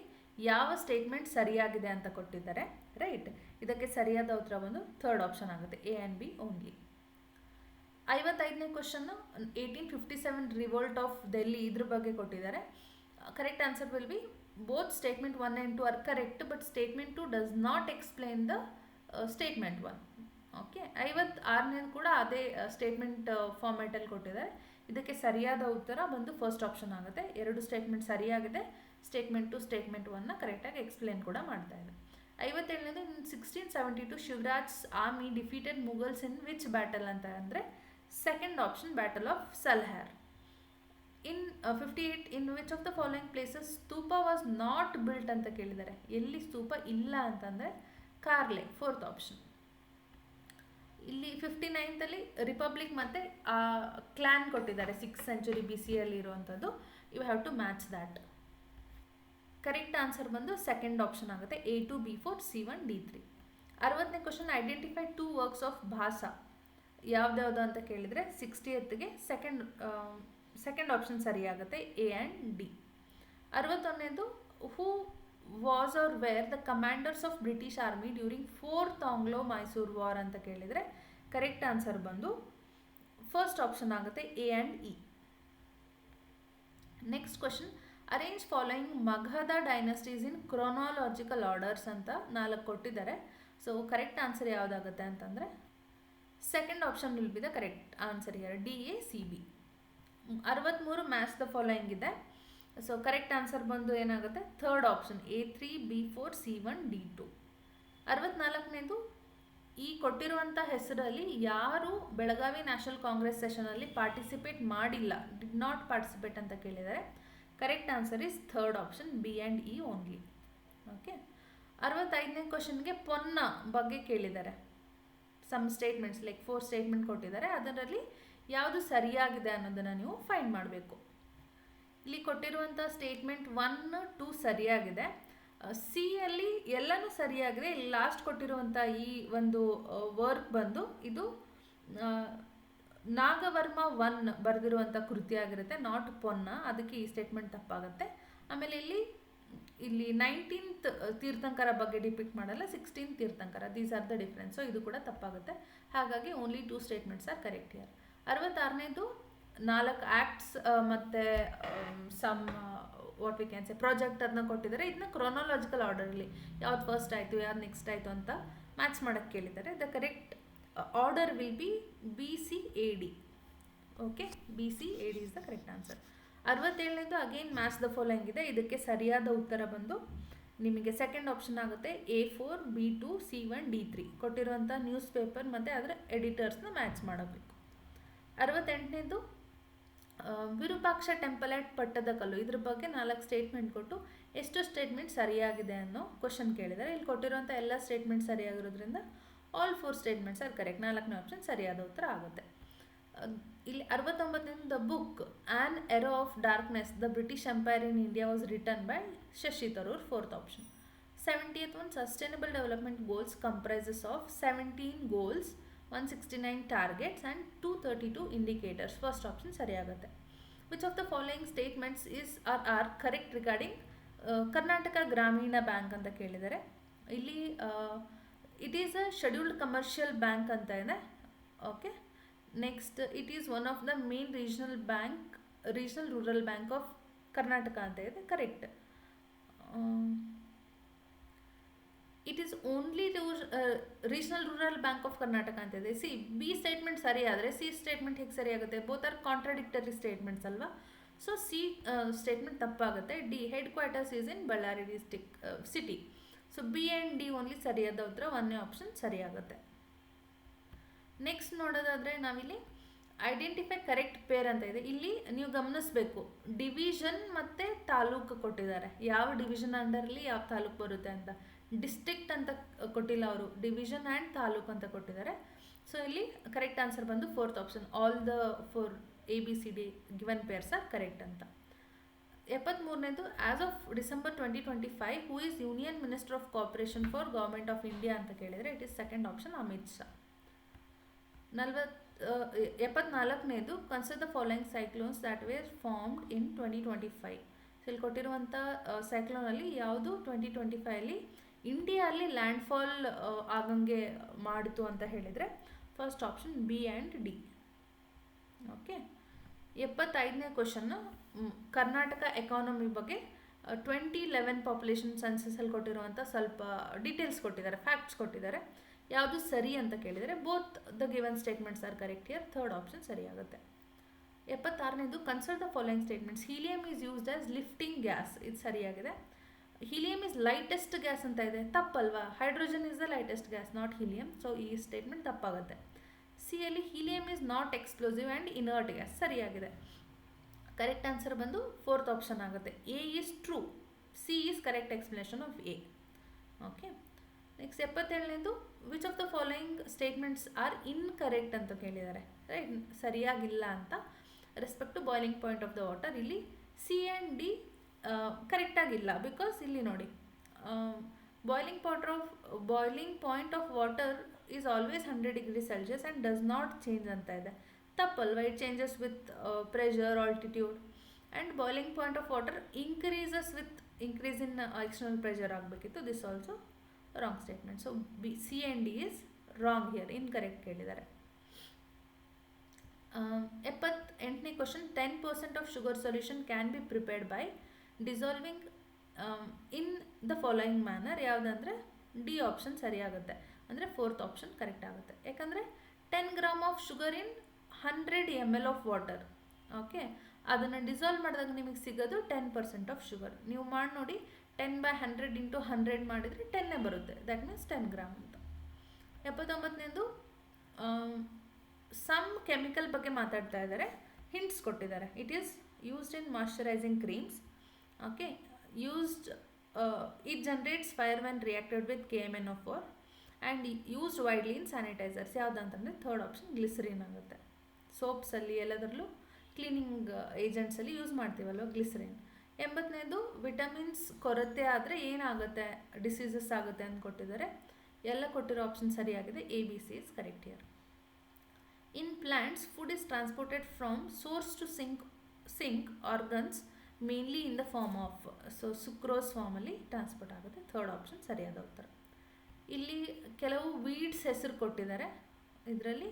ಯಾವ ಸ್ಟೇಟ್ಮೆಂಟ್ ಸರಿಯಾಗಿದೆ ಅಂತ ಕೊಟ್ಟಿದ್ದಾರೆ, ರೈಟ್. ಇದಕ್ಕೆ ಸರಿಯಾದ ಉತ್ತರ ಬಂದು ಥರ್ಡ್ ಆಪ್ಷನ್ ಆಗುತ್ತೆ, ಎ ಆ್ಯಂಡ್ ಬಿ ಓನ್ಲಿ. 55ನೇ ಕ್ವಶನ್, 1857 ರಿವೋಲ್ಟ್ ಆಫ್ ಡೆಲ್ಲಿ ಇದ್ರ ಬಗ್ಗೆ ಕೊಟ್ಟಿದ್ದಾರೆ. Correct answer will be both statement 1 and 2 are correct, but statement 2 does not explain the statement 1. Okay, 56ನೇದು ಕೂಡ ಅದೇ ಸ್ಟೇಟ್ಮೆಂಟ್ ಫಾರ್ಮ್ಯಾಟಲ್ಲಿ ಕೊಟ್ಟಿದ್ದಾರೆ. ಇದಕ್ಕೆ ಸರಿಯಾದ ಉತ್ತರ ಬಂದು ಫಸ್ಟ್ ಆಪ್ಷನ್ ಆಗುತ್ತೆ. 2 ಸ್ಟೇಟ್ಮೆಂಟ್ ಸರಿಯಾಗಿದೆ. ಸ್ಟೇಟ್ಮೆಂಟ್ 2 ಸ್ಟೇಟ್ಮೆಂಟ್ 1ನ ಕರೆಕ್ಟಾಗಿ ಎಕ್ಸ್ಪ್ಲೇನ್ ಕೂಡ ಮಾಡ್ತಾ ಇದೆ. 57ನೇದು, 1672 Shivraj's army defeated Mughals in which battle ಅಂತ ಅಂದರೆ second option, battle of Salher. In 58, in which of the following places stupa was not built ಅಂತ ಕೇಳಿದ್ದಾರೆ. ಎಲ್ಲಿ ಸ್ತೂಪ ಇಲ್ಲ ಅಂತಂದರೆ ಕಾರ್ಲೆ, ಫೋರ್ತ್ ಆಪ್ಷನ್. ಇಲ್ಲಿ 59ರಲ್ಲಿ ರಿಪಬ್ಲಿಕ್ ಮತ್ತು ಕ್ಲಾನ್ ಕೊಟ್ಟಿದ್ದಾರೆ 6th century BC ಅಲ್ಲಿ ಇರುವಂಥದ್ದು. You have to match that. Correct answer ಬಂದು ಸೆಕೆಂಡ್ ಆಪ್ಷನ್ ಆಗುತ್ತೆ, A2 B4 C1 D3. 60ನೇ question, identify 2 works of ಭಾಷಾ. ಯಾವ್ದ್ಯಾವುದು ಅಂತ ಕೇಳಿದರೆ 60th second option ಸರಿಯಾಗುತ್ತೆ, A and D. 61ನೇದು, who was R wear the commanders of British army during 4th ಆಂಗ್ಲೋ-ಮೈಸೂರು war ಅಂತ ಕೇಳಿದರೆ correct answer ಬಂದು first option ಆಗುತ್ತೆ, A and E. Next question, arrange following Magadha dynasties in chronological orders ಅಂತ 4 ಕೊಟ್ಟಿದ್ದಾರೆ. So correct answer ಯಾವುದಾಗುತ್ತೆ ಅಂತಂದರೆ second option will be the correct answer here, DACB. 63, match the following ಇದೆ. So correct answer ಬಂದು ಏನಾಗುತ್ತೆ, third option, A3 B4 C1 D2. 64ನೇದು, ಈ ಕೊಟ್ಟಿರುವಂಥ ಹೆಸರಲ್ಲಿ ಯಾರು ಬೆಳಗಾವಿ ನ್ಯಾಷನಲ್ ಕಾಂಗ್ರೆಸ್ ಸೆಷನಲ್ಲಿ ಪಾರ್ಟಿಸಿಪೇಟ್ ಮಾಡಿಲ್ಲ, ಡಿಡ್ ನಾಟ್ ಪಾರ್ಟಿಸಿಪೇಟ್ ಅಂತ ಕೇಳಿದ್ದಾರೆ. Correct answer is third option, B and E only. Okay, 65ನೇ ಕ್ವಶನ್ಗೆ ಪೊನ್ನ ಬಗ್ಗೆ ಕೇಳಿದ್ದಾರೆ. ಸಮ್ ಸ್ಟೇಟ್ಮೆಂಟ್ಸ್ ಲೈಕ್ 4 ಸ್ಟೇಟ್ಮೆಂಟ್ ಕೊಟ್ಟಿದ್ದಾರೆ. ಅದರಲ್ಲಿ ಯಾವುದು ಸರಿಯಾಗಿದೆ ಅನ್ನೋದನ್ನು ನೀವು ಫೈಂಡ್ ಮಾಡಬೇಕು. ಇಲ್ಲಿ ಕೊಟ್ಟಿರುವಂಥ ಸ್ಟೇಟ್ಮೆಂಟ್ 1, 2 ಸರಿಯಾಗಿದೆ. ಸಿ ಯಲ್ಲಿ ಎಲ್ಲನೂ ಸರಿಯಾಗಿದೆ. ಇಲ್ಲಿ ಲಾಸ್ಟ್ ಕೊಟ್ಟಿರುವಂಥ ಈ ಒಂದು ವರ್ಕ್ ಬಂದು ಇದು ನಾಗವರ್ಮ 1 ಬರೆದಿರುವಂಥ ಕೃತಿ ಆಗಿರುತ್ತೆ, ನಾಟ್ ಪೊನ್ನ. ಅದಕ್ಕೆ ಈ ಸ್ಟೇಟ್ಮೆಂಟ್ ತಪ್ಪಾಗುತ್ತೆ. ಆಮೇಲೆ ಇಲ್ಲಿ 19th ತೀರ್ಥಂಕರ ಬಗ್ಗೆ ಡಿಪಿಕ್ಟ್ ಮಾಡಲ್ಲ, 16th Tirthankara. These are the difference. So ಇದು ಕೂಡ ತಪ್ಪಾಗುತ್ತೆ. ಹಾಗಾಗಿ only 2 statements are correct here. 66ನೇದು, 4 ಆ್ಯಕ್ಟ್ಸ್ ಮತ್ತು some what we can say project ಅದನ್ನ ಕೊಟ್ಟಿದ್ದಾರೆ. ಇದನ್ನ ಕ್ರೊನಾಲಜಿಕಲ್ ಆರ್ಡರಲ್ಲಿ ಯಾವ್ದು ಫಸ್ಟ್ ಆಯಿತು ಯಾವ್ದು ನೆಕ್ಸ್ಟ್ ಆಯಿತು ಅಂತ ಮ್ಯಾಚ್ ಮಾಡೋಕ್ಕೆ ಕೇಳಿದ್ದಾರೆ. The correct order will be BCAD. Okay, BCAD is the correct answer. 67ನೇದು, ಅಗೇನ್ ಮ್ಯಾಚ್ ದ ಫಾಲೋಯಿಂಗ್ ಇದೆ. ಇದಕ್ಕೆ ಸರಿಯಾದ ಉತ್ತರ ಬಂದು ನಿಮಗೆ ಸೆಕೆಂಡ್ ಆಪ್ಷನ್ ಆಗುತ್ತೆ, A4 B2 C1 D3. ಕೊಟ್ಟಿರುವಂಥ ನ್ಯೂಸ್ ಪೇಪರ್ ಮತ್ತು ಅದರ ಎಡಿಟರ್ಸ್ನ ಮ್ಯಾಚ್ ಮಾಡಬೇಕು. 68ನೇದು, ವಿರೂಪಾಕ್ಷ ಟೆಂಪಲ್ ಅಟ್ ಪಟ್ಟದಕಲ್ಲು. ಇದ್ರ ಬಗ್ಗೆ 4 ಸ್ಟೇಟ್ಮೆಂಟ್ ಕೊಟ್ಟು ಎಷ್ಟು ಸ್ಟೇಟ್ಮೆಂಟ್ ಸರಿಯಾಗಿದೆ ಅನ್ನೋ ಕ್ವಶನ್ ಕೇಳಿದ್ದಾರೆ. ಇಲ್ಲಿ ಕೊಟ್ಟಿರುವಂಥ ಎಲ್ಲ ಸ್ಟೇಟ್ಮೆಂಟ್ ಸರಿಯಾಗಿರೋದ್ರಿಂದ ಆಲ್ 4 ಸ್ಟೇಟ್ಮೆಂಟ್ಸ್ ಆರ್ ಕರೆಕ್ಟ್. 4ನೇ ಆಪ್ಷನ್ ಸರಿಯಾದ ಉತ್ತರ ಆಗುತ್ತೆ. ಇಲ್ಲಿ 69ನೇದು, the book an era of darkness the British empire in India was written by Shashi Tharoor, fourth option. 70th one, sustainable development goals comprises of 17 goals, 169 targets and 232 indicators, first option ಸರಿಯಾಗುತ್ತೆ. Which of the following statements are correct regarding Karnataka Grameena bank ಅಂತ ಕೇಳಿದ್ದಾರೆ. ಇಲ್ಲಿ it is a scheduled commercial bank ಅಂತ ಇದೆ. Okay, next it is one of the main regional rural bank of Karnataka ಅಂತ ಇದೆ, correct. It is only regional rural bank of Karnataka ಅಂತ ಇದೆ. B statement ಸರಿ ಆದರೆ ಸಿ ಸ್ಟೇಟ್ಮೆಂಟ್ ಹೇಗೆ ಸರಿ ಆಗುತ್ತೆ? ಬೋತ್ ಆರ್ ಕಾಂಟ್ರಾಡಿಕ್ಟರಿ ಸ್ಟೇಟ್ಮೆಂಟ್ಸ್ ಅಲ್ವಾ. ಸೊ ಸಿ ಸ್ಟೇಟ್ಮೆಂಟ್ ತಪ್ಪಾಗುತ್ತೆ. D, head quarters is in Ballari city. So B and D only ಸರಿಯಾದ ಉತ್ತರ, 1ನೇ ಆಪ್ಷನ್ ಸರಿಯಾಗುತ್ತೆ. ನೆಕ್ಸ್ಟ್ ನೋಡೋದಾದರೆ ನಾವಿಲ್ಲಿ ಐಡೆಂಟಿಫೈ ಕರೆಕ್ಟ್ ಪೇರ್ ಅಂತ ಇದೆ. ಇಲ್ಲಿ ನೀವು ಗಮನಿಸಬೇಕು, ಡಿವಿಷನ್ ಮತ್ತು ತಾಲೂಕು ಕೊಟ್ಟಿದ್ದಾರೆ. ಯಾವ ಡಿವಿಷನ್ ಅಂಡರಲ್ಲಿ ಯಾವ ತಾಲೂಕು ಬರುತ್ತೆ ಅಂತ. ಡಿಸ್ಟ್ರಿಕ್ಟ್ ಅಂತ ಕೊಟ್ಟಿಲ್ಲ ಅವರು, ಡಿವಿಷನ್ ಆ್ಯಂಡ್ ತಾಲೂಕು ಅಂತ ಕೊಟ್ಟಿದ್ದಾರೆ. ಸೊ ಇಲ್ಲಿ ಕರೆಕ್ಟ್ ಆನ್ಸರ್ ಬಂದು fourth option, all the 4 ABCD given pairs are correct ಅಂತ. 73ನೇದು, as of December 2025 who is union minister of cooperation for government of India ಅಂತ ಕೇಳಿದರೆ it is second option, Amit Shah. 74ನೇದು consider the following cyclones that were formed in 2025. So ಇಲ್ಲಿ ಕೊಟ್ಟಿರುವಂಥ ಸೈಕ್ಲೋನಲ್ಲಿ ಯಾವುದು 2025ಅಲ್ಲಿ ಇಂಡಿಯಾದಲ್ಲಿ ಲ್ಯಾಂಡ್ಫಾಲ್ ಆಗಂಗೆ ಮಾಡಿತು ಅಂತ ಹೇಳಿದರೆ first option B and D. Okay, 75ನೇ ಕ್ವಶನ್ನು ಕರ್ನಾಟಕ ಎಕಾನಮಿ ಬಗ್ಗೆ 2011 ಪಾಪ್ಯುಲೇಷನ್ ಸೆನ್ಸಸಲ್ಲಿ ಕೊಟ್ಟಿರುವಂಥ ಸ್ವಲ್ಪ ಡೀಟೇಲ್ಸ್ ಕೊಟ್ಟಿದ್ದಾರೆ, ಫ್ಯಾಕ್ಟ್ಸ್ ಕೊಟ್ಟಿದ್ದಾರೆ. ಯಾವುದು ಸರಿ ಅಂತ ಕೇಳಿದರೆ both the given statements are correct here. Third option ಸರಿಯಾಗುತ್ತೆ. 76ನೇದು consider the following statements. Helium is used as lifting gas, ಇದು ಸರಿಯಾಗಿದೆ. ಹೀಲಿಯಂ ಈಸ್ ಲೈಟೆಸ್ಟ್ ಗ್ಯಾಸ್ ಅಂತ ಇದೆ, ತಪ್ಪಲ್ವಾ? Hydrogen is the lightest gas, not helium. So ಈ statement ತಪ್ಪಾಗುತ್ತೆ. C ಅಲ್ಲಿ helium is not explosive and inert gas, ಸರಿಯಾಗಿದೆ. Correct answer ಬಂದು ಫೋರ್ತ್ ಆಪ್ಷನ್ ಆಗುತ್ತೆ, A is true. C is correct explanation of A. Okay, next 77ನೇದು which of the following statements are incorrect ಅಂತ ಕೇಳಿದ್ದಾರೆ, right? ಸರಿಯಾಗಿಲ್ಲ ಅಂತ. Respect to boiling point of the water, ಇಲ್ಲಿ C and D ಕರೆಕ್ಟಾಗಿಲ್ಲ. Because ಇಲ್ಲಿ ನೋಡಿ, boiling point of water is always 100 degree Celsius and does not change ಅಂತ ಇದೆ, ತಪ್ಪಲ್ವಾ? It changes with pressure, altitude. And boiling point of water increases with increase in external pressure ಆಗಬೇಕಿತ್ತು. This also wrong statement. So B, C and D is wrong here, incorrect ಕೇಳಿದ್ದಾರೆ. 78ನೇ question, 10% of sugar solution can be prepared by dissolving in the following manner. ಯಾವುದಂದರೆ D option ಸರಿಯಾಗುತ್ತೆ, ಅಂದರೆ fourth option correct ಆಗುತ್ತೆ. ಯಾಕಂದರೆ 10 gram of sugar in 100 ml of water. Okay, ಅದನ್ನು dissolve ಮಾಡಿದಾಗ ನಿಮಗೆ ಸಿಗೋದು 10% ಆಫ್ ಶುಗರ್. ನೀವು ಮಾಡಿ ನೋಡಿ, 10/100 × 100 ಮಾಡಿದರೆ 10 ಬರುತ್ತೆ, ದ್ಯಾಟ್ ಮೀನ್ಸ್ 10 ಗ್ರಾಮ್ ಅಂತ. 79ನೇದು ಸಮ್ ಕೆಮಿಕಲ್ ಬಗ್ಗೆ ಮಾತಾಡ್ತಾ ಇದ್ದಾರೆ, ಹಿಂಟ್ಸ್ ಕೊಟ್ಟಿದ್ದಾರೆ. It is used in moisturising creams. Okay, it generates fire when reacted with KMnO4 and used widely in sanitizers. ಯಾವುದಂತಂದರೆ ಥರ್ಡ್ ಆಪ್ಷನ್ ಗ್ಲಿಸರಿನ್ ಆಗುತ್ತೆ. ಸೋಪ್ಸಲ್ಲಿ ಎಲ್ಲದರಲ್ಲೂ ಕ್ಲೀನಿಂಗ್ ಏಜೆಂಟ್ಸಲ್ಲಿ ಯೂಸ್ ಮಾಡ್ತೀವಲ್ವ ಗ್ಲಿಸರಿನ್. 80ನೇದು ವಿಟಮಿನ್ಸ್ ಕೊರತೆ ಆದರೆ ಏನಾಗುತ್ತೆ, ಡಿಸೀಸಸ್ ಆಗುತ್ತೆ ಅಂತ ಕೊಟ್ಟಿದ್ದಾರೆ. ಎಲ್ಲ ಕೊಟ್ಟಿರೋ ಆಪ್ಷನ್ ಸರಿಯಾಗಿದೆ, A B C is correct here. In plants food is transported from source to sink organs mainly in the form of, so sucrose ಫಾರ್ಮಲ್ಲಿ ಟ್ರಾನ್ಸ್ಪೋರ್ಟ್ ಆಗುತ್ತೆ. ಥರ್ಡ್ ಆಪ್ಷನ್ ಸರಿಯಾದ ಉತ್ತರ. ಇಲ್ಲಿ ಕೆಲವು ವೀಡ್ಸ್ ಹೆಸರು ಕೊಟ್ಟಿದ್ದಾರೆ. ಇದರಲ್ಲಿ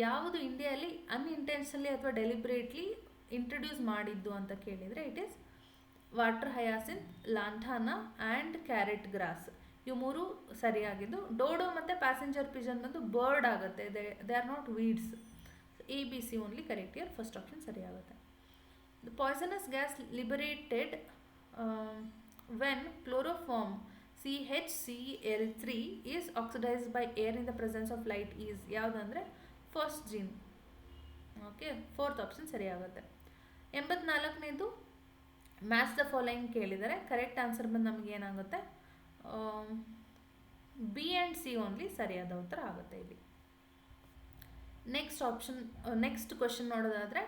ಯಾವುದು ಇಂಡಿಯಾದಲ್ಲಿ ಅನ್ಇಂಟೆನ್ಷನಲಿ ಅಥವಾ ಡೆಲಿಬ್ರೇಟ್ಲಿ ಇಂಟ್ರೊಡ್ಯೂಸ್ ಮಾಡಿದ್ದು ಅಂತ ಕೇಳಿದರೆ it is water hyacinth, lantana and carrot grass. ಇವು ಮೂರು ಸರಿಯಾಗಿದ್ದು. ಡೋಡೋ ಮತ್ತು ಪ್ಯಾಸೆಂಜರ್ ಪಿಜನ್ ಬಂದು ಬರ್ಡ್ ಆಗುತ್ತೆ, they are not weeds. A B C only correct here, first option ಸರಿಯಾಗುತ್ತೆ. The poisonous gas liberated when chloroform CHCl3 is oxidized by air in the presence of light is ಯಾವುದಂದರೆ first gene. Okay, fourth option ಸರಿಯಾಗುತ್ತೆ. 84ನೇದು match the following ಕೇಳಿದರೆ correct answer ಬಂದು ನಮಗೆ ಏನಾಗುತ್ತೆ, B and C only ಸರಿಯಾದ ಉತ್ತರ ಆಗುತ್ತೆ ಇಲ್ಲಿ. ನೆಕ್ಸ್ಟ್ ಕ್ವಶನ್ ನೋಡೋದಾದರೆ,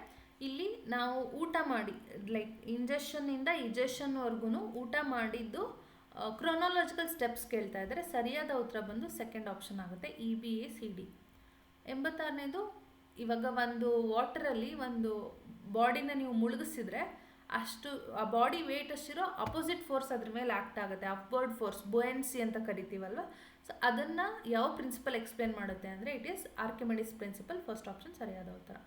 ಇಲ್ಲಿ ನಾವು ಊಟ ಮಾಡಿ ಲೈಕ್ ಇಂಜೆಕ್ಷನ್ನಿಂದ ಇಜೆಕ್ಷನ್ವರೆಗೂ ಊಟ ಮಾಡಿದ್ದು ಕ್ರೊನಾಲಜಿಕಲ್ ಸ್ಟೆಪ್ಸ್ ಕೇಳ್ತಾ ಇದ್ದಾರೆ. ಸರಿಯಾದ ಉತ್ತರ ಬಂದು ಸೆಕೆಂಡ್ ಆಪ್ಷನ್ ಆಗುತ್ತೆ, E B A C D. 86ನೇದು, ಇವಾಗ ಒಂದು ವಾಟರಲ್ಲಿ ಒಂದು ಬಾಡಿನ ನೀವು ಮುಳುಗಿಸಿದ್ರೆ ಅಷ್ಟು ಆ ಬಾಡಿ ವೇಟ್ ಅಷ್ಟಿರೋ ಅಪೋಸಿಟ್ ಫೋರ್ಸ್ ಅದ್ರ ಮೇಲೆ ಆ್ಯಕ್ಟ್ ಆಗುತ್ತೆ, ಅಪ್ವರ್ಡ್ ಫೋರ್ಸ್, ಬೊಯೆನ್ಸಿ ಅಂತ ಕರಿತೀವಲ್ವ. ಸೊ ಅದನ್ನು ಯಾವ ಪ್ರಿನ್ಸಿಪಲ್ ಎಕ್ಸ್ಪ್ಲೇನ್ ಮಾಡುತ್ತೆ ಅಂದರೆ it is Archimedes principle, first option ಸರಿಯಾದ ಉತ್ತರ.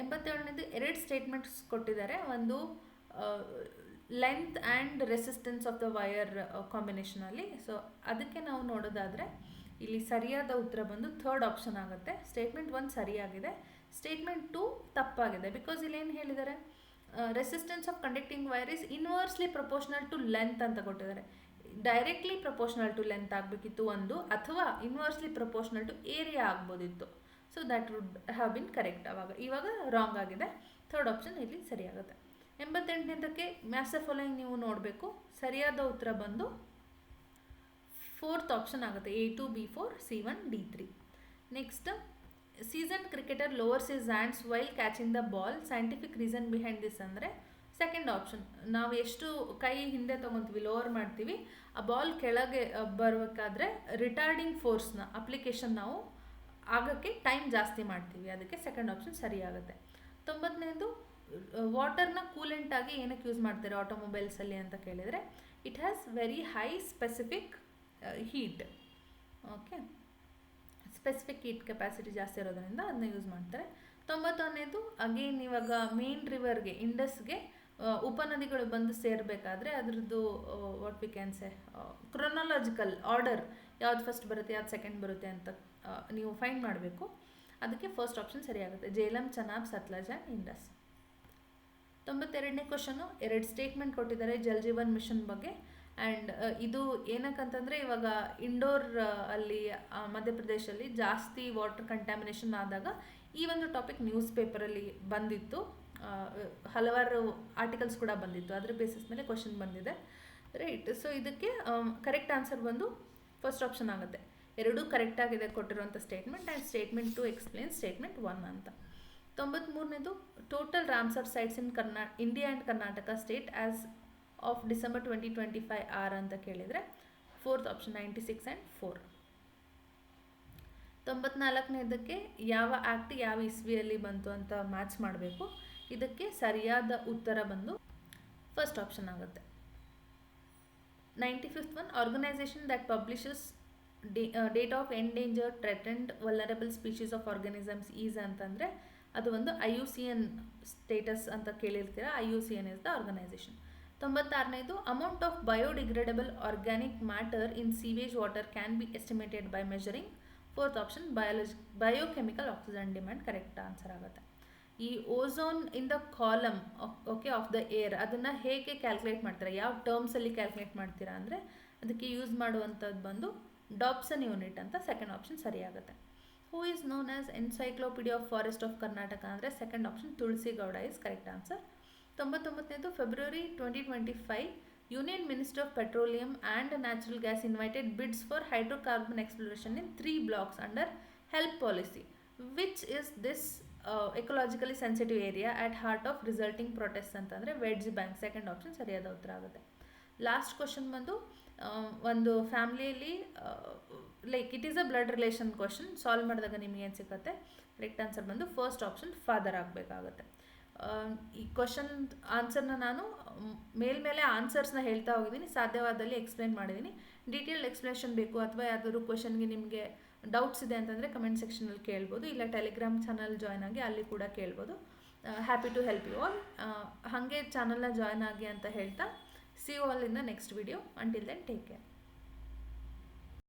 87ನೇದು ಎರಡು ಸ್ಟೇಟ್ಮೆಂಟ್ಸ್ ಕೊಟ್ಟಿದ್ದಾರೆ. ಒಂದು length and resistance of the wire ಕಾಂಬಿನೇಷನಲ್ಲಿ. ಸೊ ಅದಕ್ಕೆ ನಾವು ನೋಡೋದಾದರೆ ಇಲ್ಲಿ ಸರಿಯಾದ ಉತ್ತರ ಬಂದು ಥರ್ಡ್ ಆಪ್ಷನ್ ಆಗುತ್ತೆ. ಸ್ಟೇಟ್ಮೆಂಟ್ 1 ಸರಿಯಾಗಿದೆ, ಸ್ಟೇಟ್ಮೆಂಟ್ 2 ತಪ್ಪಾಗಿದೆ. ಬಿಕಾಸ್ ಇಲ್ಲಿ ಏನು ಹೇಳಿದ್ದಾರೆ, resistance of conducting wire is inversely proportional to length ಅಂತ ಕೊಟ್ಟಿದ್ದಾರೆ. ಡೈರೆಕ್ಟ್ಲಿ ಪ್ರಪೋರ್ಷನಲ್ ಟು ಲೆಂತ್ ಆಗಬೇಕಿತ್ತು ಒಂದು, ಅಥವಾ ಇನ್ವರ್ಸ್ಲಿ ಪ್ರಪೋರ್ಷನಲ್ ಟು ಏರಿಯಾ ಆಗ್ಬೋದಿತ್ತು. So that would have been correct. ಇವಾಗ ರಾಂಗ್ ಆಗಿದೆ, ಥರ್ಡ್ ಆಪ್ಷನ್ ಇಲ್ಲಿ ಸರಿಯಾಗುತ್ತೆ. 88ನೇದಕ್ಕೆ ಮ್ಯಾಚ್ ದ ಫಾಲೋಯಿಂಗ್ ನೀವು ನೋಡಬೇಕು. ಸರಿಯಾದ ಉತ್ತರ ಬಂದು ಫೋರ್ತ್ ಆಪ್ಷನ್ ಆಗುತ್ತೆ, A2 B4 C1 D3. Next, season cricketer lovers his hands while catching the ball, scientific reason behind this ಅಂದರೆ ಸೆಕೆಂಡ್ ಆಪ್ಷನ್. ನಾವು ಎಷ್ಟು ಕೈ ಹಿಂದೆ ತೊಗೊತೀವಿ, ಲೋವರ್ ಮಾಡ್ತೀವಿ, ಆ ಬಾಲ್ ಕೆಳಗೆ ಬರಬೇಕಾದ್ರೆ ರಿಟಾರ್ಡಿಂಗ್ ಫೋರ್ಸ್ನ ಅಪ್ಲಿಕೇಶನ್ ನಾವು ಆಗೋಕ್ಕೆ ಟೈಮ್ ಜಾಸ್ತಿ ಮಾಡ್ತೀವಿ, ಅದಕ್ಕೆ ಸೆಕೆಂಡ್ ಆಪ್ಷನ್ ಸರಿ ಆಗುತ್ತೆ. 90ನೇದು ವಾಟರ್ನ ಕೂಲೆಂಟಾಗಿ ಏನಕ್ಕೆ ಯೂಸ್ ಮಾಡ್ತಾರೆ ಆಟೋಮೊಬೈಲ್ಸಲ್ಲಿ ಅಂತ ಕೇಳಿದರೆ, it has very high specific heat. Okay, specific heat capacity ಜಾಸ್ತಿ ಇರೋದ್ರಿಂದ ಅದನ್ನ ಯೂಸ್ ಮಾಡ್ತಾರೆ. 91ನೇದು ಅಗೇನ್ ಇವಾಗ ಮೇನ್ ರಿವರ್ಗೆ ಇಂಡಸ್ಗೆ ಉಪನದಿಗಳು ಬಂದು ಸೇರಬೇಕಾದ್ರೆ ಅದರದ್ದು what we can say chronological order ಯಾವ್ದು ಫಸ್ಟ್ ಬರುತ್ತೆ ಯಾವ್ದು ಸೆಕೆಂಡ್ ಬರುತ್ತೆ ಅಂತ ನೀವು ಫೈಂಡ್ ಮಾಡಬೇಕು. ಅದಕ್ಕೆ ಫಸ್ಟ್ ಆಪ್ಷನ್ ಸರಿಯಾಗುತ್ತೆ, ಜೇಲಂ, ಚನಾಬ್, ಸತ್ಲಜ್ ಆ್ಯಂಡ್ ಇಂಡಸ್. 92ನೇ ಕ್ವಶನು 2 ಸ್ಟೇಟ್ಮೆಂಟ್ ಕೊಟ್ಟಿದ್ದಾರೆ ಜಲ್ ಜೀವನ್ ಮಿಷನ್ ಬಗ್ಗೆ. ಆ್ಯಂಡ್ ಇದು ಏನಕ್ಕಂತಂದರೆ ಇವಾಗ ಇಂಡೋರ್ ಅಲ್ಲಿ ಮಧ್ಯಪ್ರದೇಶಲ್ಲಿ ಜಾಸ್ತಿ ವಾಟರ್ ಕಂಟ್ಯಾಮಿನೇಷನ್ ಆದಾಗ ಈ ಒಂದು ಟಾಪಿಕ್ ನ್ಯೂಸ್ ಪೇಪರಲ್ಲಿ ಬಂದಿತ್ತು, ಹಲವಾರು ಆರ್ಟಿಕಲ್ಸ್ ಕೂಡ ಬಂದಿತ್ತು, ಅದರ ಬೇಸಿಸ್ ಮೇಲೆ ಕ್ವಶನ್ ಬಂದಿದೆ, ರೈಟ್. ಸೊ ಇದಕ್ಕೆ ಕರೆಕ್ಟ್ ಆನ್ಸರ್ ಬಂದು ಫಸ್ಟ್ ಆಪ್ಷನ್ ಆಗುತ್ತೆ. ಎರಡೂ ಕರೆಕ್ಟಾಗಿದೆ ಕೊಟ್ಟಿರುವಂಥ statement. And statement 2 explain statement 1 ಅಂತ. 93ನೇದು total Ramsar sites in India and Karnataka state as of December 2025 are ಅಂತ ಕೇಳಿದರೆ ಫೋರ್ತ್ ಆಪ್ಷನ್ 96 ಆ್ಯಂಡ್ 4. 94ನೇದಕ್ಕೆ ಯಾವ ಆ್ಯಕ್ಟ್ ಯಾವ ಇಸ್ವಿಯಲ್ಲಿ ಬಂತು ಅಂತ ಮ್ಯಾಚ್ ಮಾಡಬೇಕು. ಇದಕ್ಕೆ ಸರಿಯಾದ ಉತ್ತರ ಬಂದು ಫಸ್ಟ್ ಆಪ್ಷನ್ ಆಗುತ್ತೆ. 95th one organisation that publishes data of endangered, threatened, vulnerable species of organisms is ಅಂತಂದರೆ ಅದು ಒಂದು IUCN ಸ್ಟೇಟಸ್ ಅಂತ ಕೇಳಿರ್ತೀರ. IUCN is the organisation. 96ನೇದು amount of biodegradable organic matter in sewage water can be estimated by measuring. Fourth option biochemical oxygen demand correct answer ಆಗುತ್ತೆ. ಈ ozone in the column okay of the air ಅದನ್ನು ಹೇಗೆ calculate ಮಾಡ್ತಾರೆ, ಯಾವ ಟರ್ಮ್ಸಲ್ಲಿ calculate ಮಾಡ್ತೀರಾ ಅಂದರೆ ಅದಕ್ಕೆ ಯೂಸ್ ಮಾಡುವಂಥದ್ದು ಬಂದು ಡಾಬ್ಸನ್ ಯೂನಿಟ್ ಅಂತ ಸೆಕೆಂಡ್ ಆಪ್ಷನ್ ಸರಿಯಾಗುತ್ತೆ. Who is known as encyclopedia of forest of Karnataka ಅಂದರೆ second option Tulasi Gowda is correct answer. 99ನೇದು February 2025 union minister of petroleum and natural gas invited bids for hydrocarbon exploration in 3 blocks under HELP policy. Which is this ecologically sensitive area at heart of resulting protest ಅಂತಂದರೆ wedge bank second option ಸರಿಯಾದ ಉತ್ತರ ಆಗುತ್ತೆ. Last question ಬಂದು ಒಂದು ಫ್ಯಾಮ್ಲಿಯಲ್ಲಿ like it is a blood relation question solve ಮಾಡಿದಾಗ ನಿಮಗೆ ಏನು ಸಿಗುತ್ತೆ, ಕರೆಕ್ಟ್ ಆನ್ಸರ್ ಬಂದು ಫಸ್ಟ್ ಆಪ್ಷನ್ ಫಾದರ್ ಆಗಬೇಕಾಗುತ್ತೆ. ಈ ಕ್ವಶನ್ ಆನ್ಸರ್ನ ನಾನು ಮೇಲ್ಮೇಲೆ ಆನ್ಸರ್ಸ್ನ ಹೇಳ್ತಾ ಹೋಗಿದ್ದೀನಿ, ಸಾಧ್ಯವಾದಲ್ಲಿ ಎಕ್ಸ್ಪ್ಲೇನ್ ಮಾಡಿದ್ದೀನಿ. ಡೀಟೇಲ್ಡ್ ಎಕ್ಸ್ಪ್ಲನೇಷನ್ ಬೇಕು ಅಥವಾ ಯಾವ್ದಾದ್ರು ಕ್ವಶನ್ಗೆ ನಿಮಗೆ ಡೌಟ್ಸ್ ಇದೆ ಅಂತಂದರೆ ಕಮೆಂಟ್ ಸೆಕ್ಷನಲ್ಲಿ ಕೇಳ್ಬೋದು, ಇಲ್ಲ ಟೆಲಿಗ್ರಾಮ್ ಚಾನಲ್ ಜಾಯ್ನ್ ಆಗಿ ಅಲ್ಲಿ ಕೂಡ ಕೇಳ್ಬೋದು. Happy to help you all. ಹಾಗೆ ಚಾನಲ್ನ ಜಾಯ್ನ್ ಆಗಿ ಅಂತ ಹೇಳ್ತಾ see you all in the next video. Until then take care.